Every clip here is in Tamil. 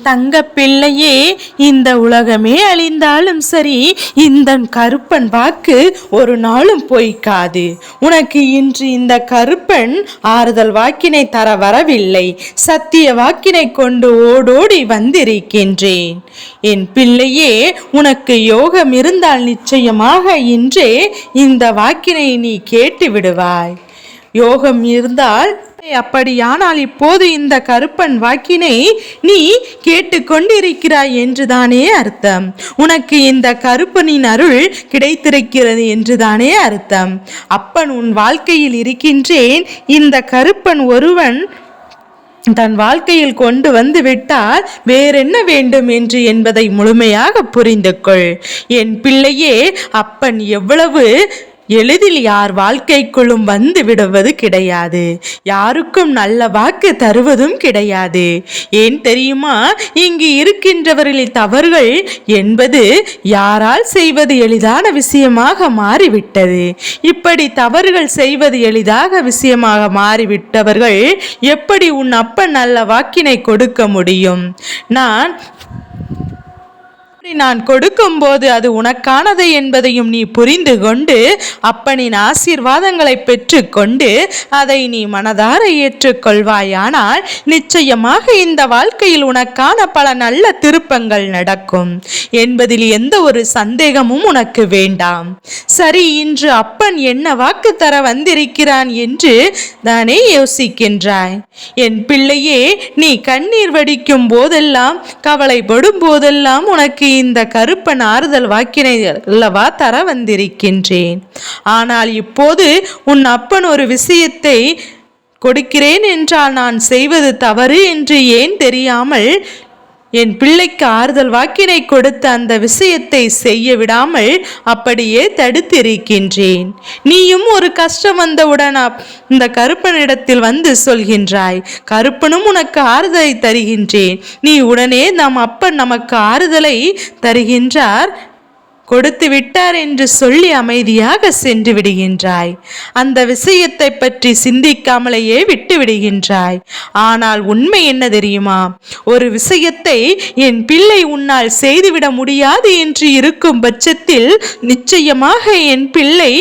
தங்க பிள்ளையே, இந்த உலகமே அழிந்தாலும் சரி, இந்த கருப்பன் வாக்கு ஒரு நாளும் பொய்க்காது. உனக்கு இன்று இந்த கருப்பன் ஆறுதல் வாக்கினை தர வரவில்லை, சத்திய வாக்கினை கொண்டு ஓடோடி வந்திருக்கின்றேன். என் பிள்ளையே, உனக்கு யோகம் இருந்தால் நிச்சயமாக இன்றே இந்த வாக்கினை நீ கேட்டு விடுவாய். யோகம் இருந்தால் அப்படியானால் இப்போது இந்த கருப்பன் வாக்கினை நீ கேட்டுக்கொண்டிருக்கிறாய் என்றுதானே அர்த்தம். உனக்கு இந்த கருப்பனின் அருள் கிடைத்திருக்கிறது என்றுதானே அர்த்தம். அப்பன் உன் வாழ்க்கையில் இருக்கின்றேன், இந்த கருப்பன் ஒருவன் தன் வாழ்க்கையில் கொண்டு வந்து விட்டால் வேறென்ன வேண்டும் என்று என்பதை முழுமையாக புரிந்து கொள். என் பிள்ளையே, அப்பன் எவ்வளவு எளிதில் யார் வாழ்க்கைக்குள்ளும் வந்து விடுவது கிடையாது, யாருக்கும் நல்ல வாக்கு தருவதும் கிடையாது. ஏன் தெரியுமா? இங்கு இருக்கின்றவர்களின் தவறுகள் என்பது யாரால் செய்வது எளிதான விஷயமாக மாறிவிட்டது. இப்படி தவறுகள் செய்வது எளிதாக விஷயமாக மாறிவிட்டவர்கள் எப்படி உன் அப்பன் நல்ல வாக்கினை கொடுக்க முடியும்? நான் கொடுக்கும் போது அது உனக்கானது என்பதையும் நீ புரிந்து கொண்டு அப்பனின் ஆசீர்வாதங்களை பெற்று கொண்டு அதை நீ மனதார ஏற்றுக்கொள்வாயானால் நிச்சயமாக இந்த வாழ்க்கையில் உனக்கான பல நல்ல திருப்பங்கள் நடக்கும் என்பதில் எந்த ஒரு சந்தேகமும் உனக்கு வேண்டாம். சரி, இன்று அப்பன் என்ன வாக்கு தர வந்திருக்கிறான் என்று தானே யோசிக்கின்றாய்? என் பிள்ளையே, நீ கண்ணீர் வடிக்கும் போதெல்லாம், கவலைப்படும் போதெல்லாம் உனக்கு இந்த கருப்பன் ஆறுதல் வாக்கினை அல்லவா தர வந்திருக்கின்றேன். ஆனால் இப்போது உன் அப்பன் ஒரு விஷயத்தை கொடுக்கிறேன் என்றால் நான் செய்வது தவறு என்று ஏன் தெரியாமல் என் பிள்ளைக்கு ஆறுதல் வாக்கினை கொடுத்த அந்த விஷயத்தை செய்ய விடாமல் அப்படியே தடுத்திருக்கின்றேன். நீயும் ஒரு கஷ்டம் வந்தவுடன் இந்த கருப்பனிடத்தில் வந்து சொல்கின்றாய், கருப்பனும் உனக்கு ஆறுதலை தருகின்றேன். நீ உடனே நம் அப்பன் நமக்கு ஆறுதலை தருகின்றார், கொடுத்து விட்டார் என்று சொல்லி அமைதியாக சென்று விடுகின்றாய். அந்த விஷயத்தை பற்றி சிந்திக்காமலேயே விட்டு விடுகின்றாய். ஆனால் உண்மை என்ன தெரியுமா? ஒரு விஷயத்தை என் பிள்ளை உன்னால் செய்துவிட முடியாது என்று இருக்கும் பட்சத்தில் நிச்சயமாக என் பிள்ளை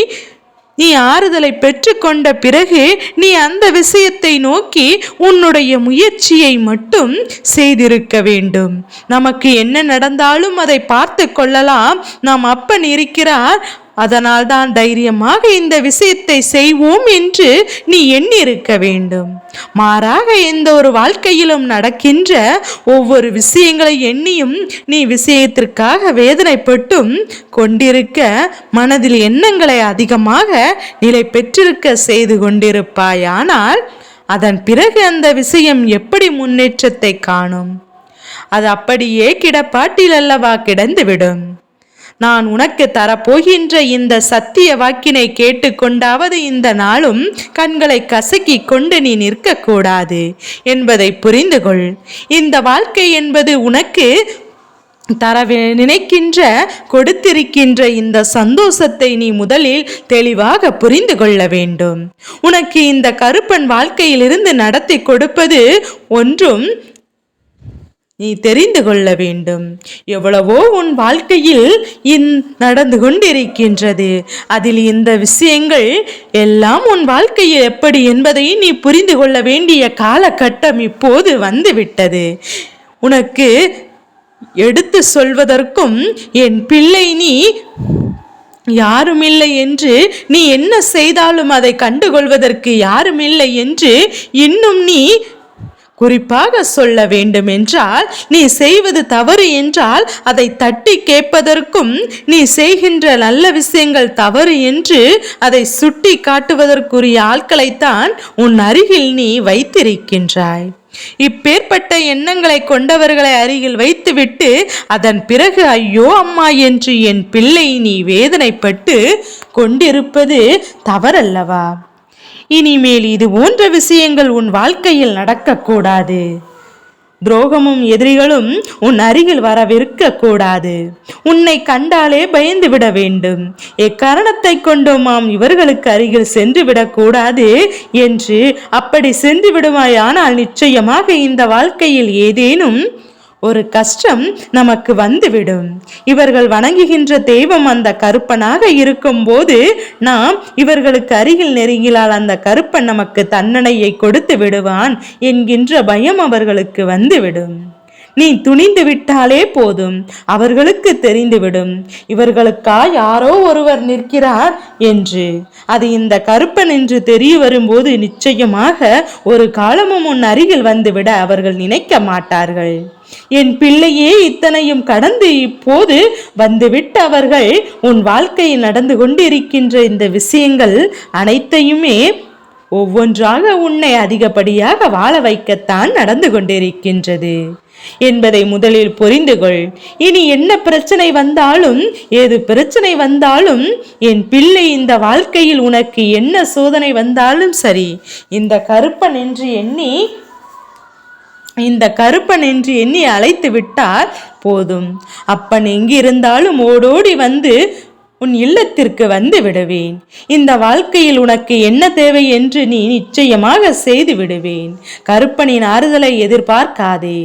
நீ ஆறுதலை பெற்றுக்கொண்ட பிறகு நீ அந்த விஷயத்தை நோக்கி உன்னுடைய முயற்சியை மட்டும் செய்திருக்க வேண்டும். நமக்கு என்ன நடந்தாலும் அதை பார்த்து கொள்ளலாம், நாம் அப்பன் இருக்கிறார், அதனால் தான் தைரியமாக இந்த விஷயத்தை செய்வோம் என்று நீ எண்ணிருக்க வேண்டும். மாறாக எந்த ஒரு வாழ்க்கையிலும் நடக்கின்ற ஒவ்வொரு விஷயங்களை எண்ணியும் நீ விஷயத்திற்காக வேதனைப்பட்டும் கொண்டிருக்க, மனதில் எண்ணங்களை அதிகமாக நிலை பெற்றிருக்க செய்து கொண்டிருப்பாயானால் அதன் பிறகு அந்த விஷயம் எப்படி முன்னேற்றத்தை காணும்? அது அப்படியே கிடப்பாட்டில் அல்லவா கிடந்துவிடும். நான் உனக்கு தரப்போகின்ற இந்த சத்திய வாக்கினை கேட்டுக்கொண்டாவது இந்த நாளும் கண்களை கசக்கி கொண்டு நீ நிற்கக்கூடாது என்பதை புரிந்து கொள். இந்த வாழ்க்கை என்பது உனக்கு தர நினைக்கின்ற கொடுத்திருக்கின்ற இந்த சந்தோஷத்தை நீ முதலில் தெளிவாக புரிந்து கொள்ள வேண்டும். உனக்கு இந்த கருப்பன் வாழ்க்கையிலிருந்து நடத்தி கொடுப்பது ஒன்றும் நீ தெரிந்து கொள்ள வேண்டும். எவ்வளவோ உன் வாழ்க்கையில் நடந்து கொண்டிருக்கின்றது, அதில் இந்த விஷயங்கள் எல்லாம் உன் வாழ்க்கையில் எப்படி என்பதை நீ புரிந்து கொள்ள வேண்டிய காலகட்டம் இப்போது வந்துவிட்டது. உனக்கு எடுத்து சொல்வதற்கும் என் பிள்ளை நீ யாருமில்லை என்று, நீ என்ன செய்தாலும் அதை கண்டுகொள்வதற்கு யாருமில்லை என்று இன்னும் நீ குறிப்பாக சொல்ல வேண்டும் என்றால், நீ செய்வது தவறு என்றால் அதை தட்டி கேட்பதற்கும், நீ செய்கின்ற நல்ல விஷயங்கள் தவறு என்று அதை சுட்டி காட்டுவதற்குரிய ஆட்களைத்தான் உன் அருகில் நீ வைத்திருக்கின்றாய். இப்பேற்பட்ட எண்ணங்களை கொண்டவர்களை அருகில் வைத்துவிட்டு அதன் பிறகு ஐயோ அம்மா என்று என் பிள்ளை நீ வேதனைப்பட்டு கொண்டிருப்பது தவறல்லவா? இனிமேல் இது போன்ற விஷயங்கள் உன் வாழ்க்கையில் நடக்கக்கூடாது. துரோகமும் எதிரிகளும் உன் அருகில் வரவிருக்க கூடாது. உன்னை கண்டாலே பயந்து விட வேண்டும். எக்காரணத்தை கொண்டுமாம் இவர்களுக்கு அருகில் சென்று விடக்கூடாது என்று. அப்படி சென்று விடுவாயானால் நிச்சயமாக இந்த வாழ்க்கையில் ஏதேனும் ஒரு கஷ்டம் நமக்கு வந்துவிடும். இவர்கள் வணங்குகின்ற தெய்வம் அந்த கருப்பனாக இருக்கும் போது நாம் இவர்களுக்கு அருகில் நெருங்கினால் அந்த கருப்பன் நமக்கு தண்டனையை கொடுத்து விடுவான் என்கின்ற பயம் அவர்களுக்கு வந்துவிடும். நீ துணிந்து விட்டாலே போதும், அவர்களுக்கு தெரிந்துவிடும் இவர்களுக்கா யாரோ ஒருவர் நிற்கிறார் என்று. அது இந்த கருப்பன் என்று தெரிய வரும்போது நிச்சயமாக ஒரு காலமும் உன் அருகில் வந்துவிட அவர்கள் நினைக்க மாட்டார்கள். என் பிள்ளையே இத்தனையும் கடந்து இப்போது வந்துவிட்டு அவர்கள் உன் வாழ்க்கையில் நடந்து கொண்டிருக்கின்ற இந்த விஷயங்கள் அனைத்தையுமே ஒவ்வொன்றாக உன்னை அதிகப்படியாக வாழ வைக்கத்தான் நடந்து கொண்டிருக்கின்றது என்பதை முதலில் புரிந்து கொள். இனி என்ன பிரச்சனை வந்தாலும் ஏது பிரச்சனை வந்தாலும் என் பிள்ளை இந்த வாழ்க்கையில் உனக்கு என்ன சோதனை வந்தாலும் சரி, இந்த கருப்பன் என்று எண்ணி அழைத்து விட்டால் போதும். அப்பன் எங்கிருந்தாலும் ஓடோடி வந்து உன் இல்லத்திற்கு வந்து விடுவேன். இந்த வாழ்க்கையில் உனக்கு என்ன தேவை என்று நீ நிச்சயமாக செய்து விடுவேன். கருப்பனின் ஆறுதலை எதிர்பார்க்காதே.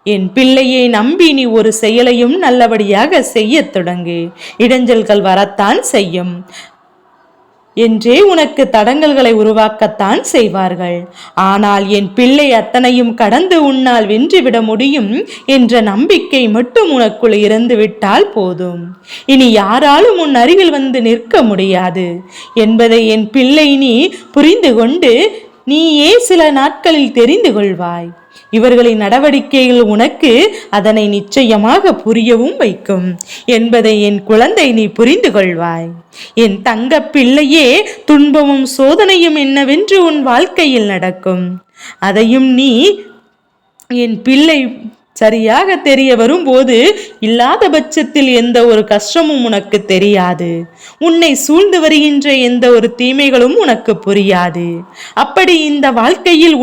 என் பிள்ளையை நம்பி நீ ஒரு செயலையும் நல்லபடியாக செய்ய தொடங்கு. இடைஞ்சல்கள் வரத்தான் செய்யும் என்றே உனக்கு தடங்கல்களை உருவாக்கத்தான் செய்வார்கள். ஆனால் என் பிள்ளை அத்தனையும் கடந்து உன்னால் வென்றுவிட முடியும் என்ற நம்பிக்கை மட்டும் உனக்குள் இருந்து விட்டால் போதும். இனி யாராலும் உன் அருகில் வந்து நிற்க முடியாது என்பதை என் பிள்ளை நீ புரிந்து கொண்டு நீயே சில நாட்களில் தெரிந்து கொள்வாய். இவர்களின் நடவடிக்கைகள் உனக்கு அதனை நிச்சயமாக புரியவும் வைக்கும் என்பதை என் குழந்தை நீ புரிந்து கொள்வாய். என் தங்க பிள்ளையே, துன்பமும் சோதனையும் என்னவென்று உன் வாழ்க்கையில் நடக்கும். அதையும் நீ என் பிள்ளை சரியாக தெரிய வரும்போது இல்லாத பட்சத்தில் எந்த ஒரு கஷ்டமும் உனக்கு தெரியாது. உன்னை சூழ்ந்து வருகின்ற எந்த ஒரு தீமைகளும் உனக்கு புரியாது. அப்படி இந்த வாழ்க்கையில்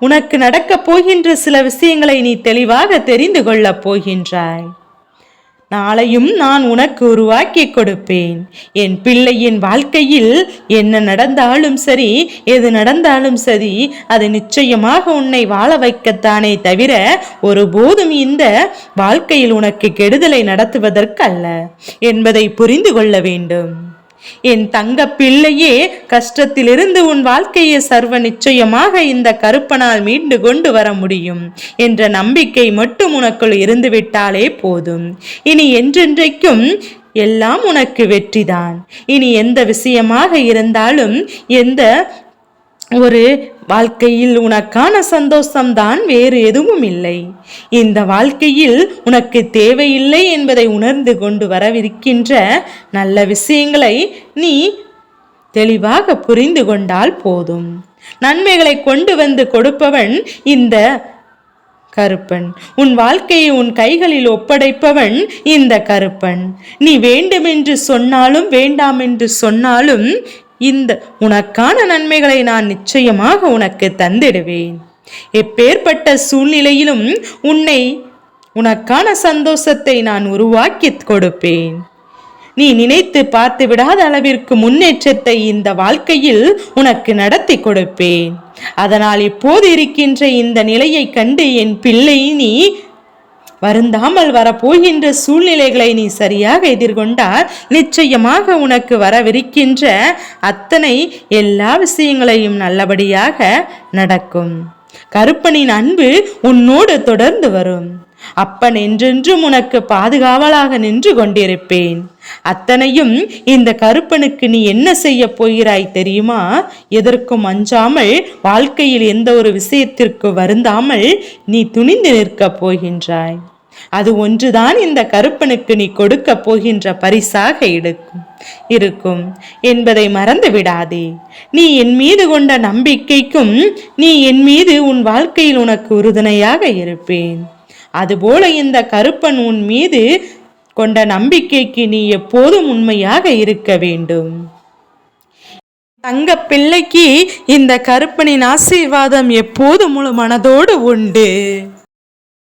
உனக்கு நடக்கப் போகின்ற சில விஷயங்களை நீ தெளிவாக தெரிந்து கொள்ளப் போகின்றாய். நாளையும் நான் உனக்கு உருவாக்கி கொடுப்பேன். என் பிள்ளையின் வாழ்க்கையில் என்ன நடந்தாலும் சரி, எது நடந்தாலும் சரி, அது நிச்சயமாக உன்னை வாழ வைக்கத்தானே தவிர ஒருபோதும் இந்த வாழ்க்கையில் உனக்கு கெடுதலை நடத்துவதற்கு அல்ல என்பதை புரிந்து கொள்ள வேண்டும். என் தங்க பிள்ளையே, கஷ்டத்திலிருந்து உன் வாழ்க்கையை சர்வ நிச்சயமாக இந்த கருப்பனால் மீண்டு கொண்டு வர முடியும் என்ற நம்பிக்கை மட்டும் உனக்குள் இருந்துவிட்டாலே போதும். இனி என்றென்றைக்கும் எல்லாம் உனக்கு வெற்றிதான். இனி எந்த விஷயமாக இருந்தாலும் எந்த ஒரு வாழ்க்கையில் உனக்கான சந்தோஷம்தான், வேறு எதுவும் இல்லை. இந்த வாழ்க்கையில் உனக்கு தேவையில்லை என்பதை உணர்ந்து கொண்டு வரவிருக்கின்ற நல்ல விஷயங்களை நீ தெளிவாக புரிந்து கொண்டால் போதும். நன்மைகளை கொண்டு வந்து கொடுப்பவன் இந்த கருப்பன். உன் வாழ்க்கையை உன் கைகளில் ஒப்படைப்பவன் இந்த கருப்பன். நீ வேண்டுமென்று சொன்னாலும் வேண்டாம் என்று சொன்னாலும் இந்த உனக்கான நன்மைகளை நான் நிச்சயமாக உனக்கு தந்திடுவேன். எப்பேற்பட்ட சூழ்நிலையிலும் உனக்கான சந்தோஷத்தை நான் உருவாக்கி கொடுப்பேன். நீ நினைத்து பார்த்து விடாத அளவிற்கு முன்னேற்றத்தை இந்த வாழ்க்கையில் உனக்கு நடத்தி கொடுப்பேன். அதனால் இப்போது இருக்கின்ற இந்த நிலையை கண்டு என் பிள்ளை நீ வருந்தாமல் வரப்போகின்ற சூழ்நிலைகளை நீ சரியாக எதிர்கொண்டால் நிச்சயமாக உனக்கு வரவிருக்கின்ற அத்தனை எல்லா விஷயங்களையும் நல்லபடியாக நடக்கும். கருப்பனின் அன்பு உன்னோடு தொடர்ந்து வரும். அப்பன் என்றென்றும் உனக்கு பாதுகாவலாக நின்று கொண்டிருப்பேன். அத்தனையும் இந்த கருப்பனுக்கு நீ என்ன செய்ய போகிறாய் தெரியுமா? எதற்கும் அஞ்சாமல், வாழ்க்கையில் எந்த ஒரு விஷயத்திற்கு வருந்தாமல் நீ துணிந்து நிற்கப் போகின்றாய். அது ஒன்றுதான் இந்த கருப்பனுக்கு நீ கொடுக்க போகின்ற பரிசாக இருக்கும் என்பதை மறந்து விடாதே. நீ என் மீது கொண்ட நம்பிக்கைக்கும் நீ என் மீது உன் வாழ்க்கையில் உனக்கு உறுதுணையாக இருப்பேன். அதுபோல இந்த கருப்பன் உன் மீது கொண்ட நம்பிக்கைக்கு நீ எப்போதும் உண்மையாக இருக்க வேண்டும். தங்க பிள்ளைக்கு இந்த கருப்பனின் ஆசீர்வாதம் எப்போது முழு மனதோடு உண்டு.